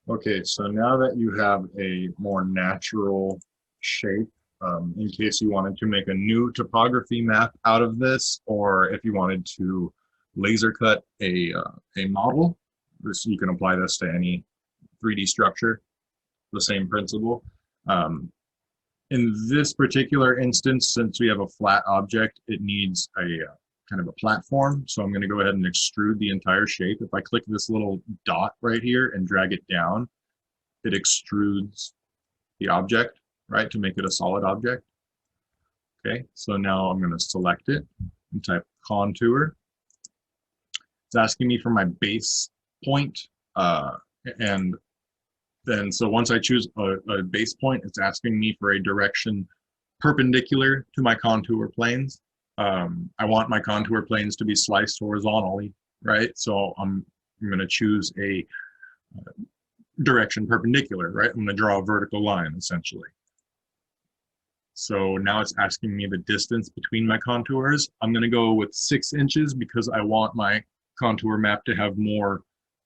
Okay, so now that you have a more natural shape, in case you wanted to make a new topography map out of this, or if you wanted to laser cut a model, you can apply this to any 3D structure, the same principle. Um, in this particular instance, since we have a flat object, it needs a kind of a platform. So I'm going to go ahead and extrude the entire shape. If I click this little dot right here and drag it down, it extrudes the object, right, to make it a solid object. Okay, so now I'm going to select it and type contour. It's asking me for my base point, and then so once I choose a base point, it's asking me for a direction perpendicular to my contour planes. I want my contour planes to be sliced horizontally, right? So I'm going to choose a direction perpendicular, right? I'm going to draw a vertical line essentially. So now it's asking me the distance between my contours. I'm going to go with 6 inches because I want my contour map to have more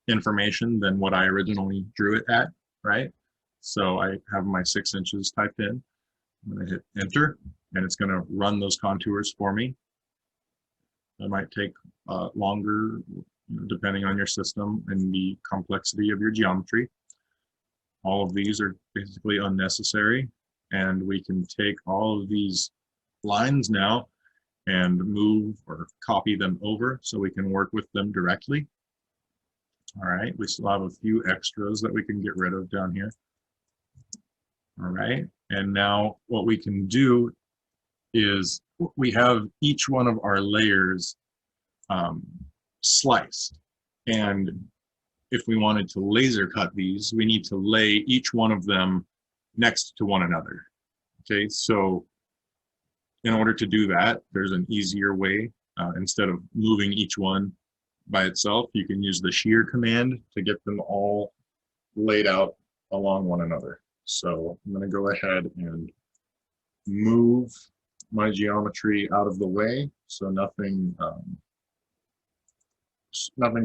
information than what I originally drew it at, right? So I have my 6 inches typed in. I'm going to hit enter and it's going to run those contours for me. It might take longer depending on your system and the complexity of your geometry. All of these are basically unnecessary, and we can take all of these lines now and move or copy them over so we can work with them directly. All right, we still have a few extras that we can get rid of down here. All right, and now what we can do is we have each one of our layers sliced, and if we wanted to laser cut these, we need to lay each one of them next to one another. Okay, so in order to do that, there's an easier way. Instead of moving each one by itself, you can use the shear command to get them all laid out along one another. So I'm going to go ahead and move my geometry out of the way so nothing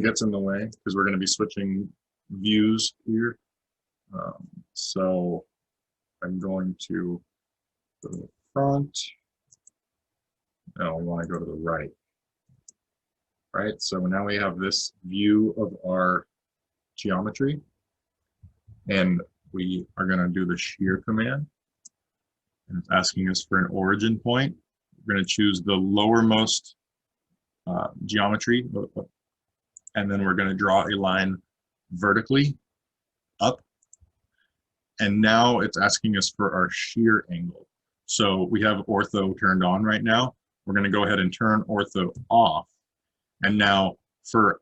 gets in the way, because we're going to be switching views here. So I'm going to go to the front. Now I want to go to the right. Right, so now we have this view of our geometry, and we are going to do the shear command, and it's asking us for an origin point. We're going to choose the lowermost geometry, and then we're going to draw a line vertically up, and now it's asking us for our shear angle. So we have ortho turned on right now. We're going to go ahead and turn ortho off. And now for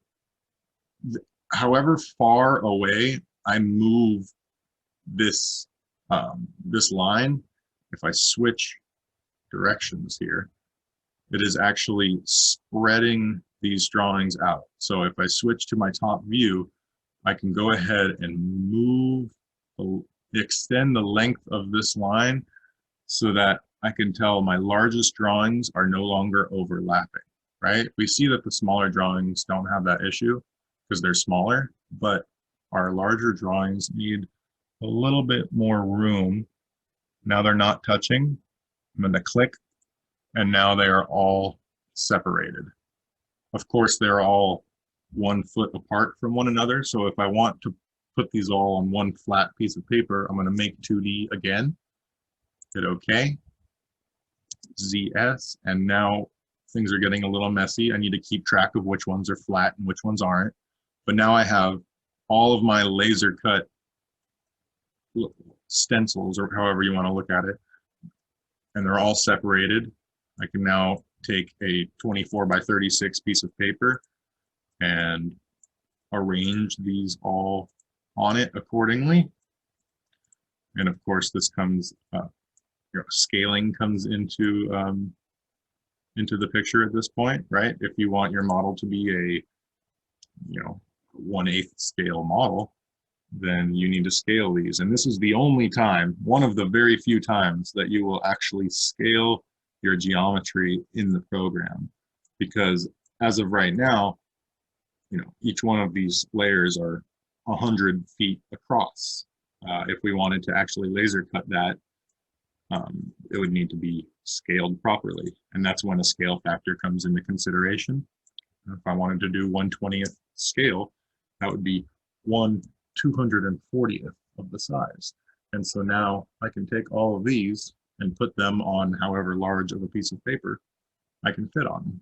however far away I move this, this line, if I switch directions here, it is actually spreading these drawings out. So if I switch to my top view, I can go ahead and move, extend the length of this line so that I can tell my largest drawings are no longer overlapping. Right? We see that the smaller drawings don't have that issue because they're smaller, but our larger drawings need a little bit more room. Now they're not touching. I'm going to click, and now they are all separated. Of course, they're all 1 foot apart from one another. So if I want to put these all on one flat piece of paper, I'm going to make 2D again, hit OK, ZS, and now things are getting a little messy. I need to keep track of which ones are flat and which ones aren't. But now I have all of my laser cut stencils, or however you want to look at it, and they're all separated. I can now take a 24 by 36 piece of paper and arrange these all on it accordingly. And of course, this comes, scaling comes into the picture at this point, right? If you want your model to be a 1/8 scale model, then you need to scale these. And this is the only time, one of the very few times, that you will actually scale your geometry in the program. Because as of right now, each one of these layers are 100 feet across. If we wanted to actually laser cut that, it would need to be scaled properly. And that's when a scale factor comes into consideration. If I wanted to do 1/20th scale, that would be 1/240th of the size. And so now I can take all of these and put them on however large of a piece of paper I can fit on them.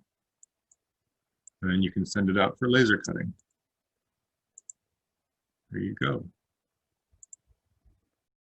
And then you can send it out for laser cutting. There you go.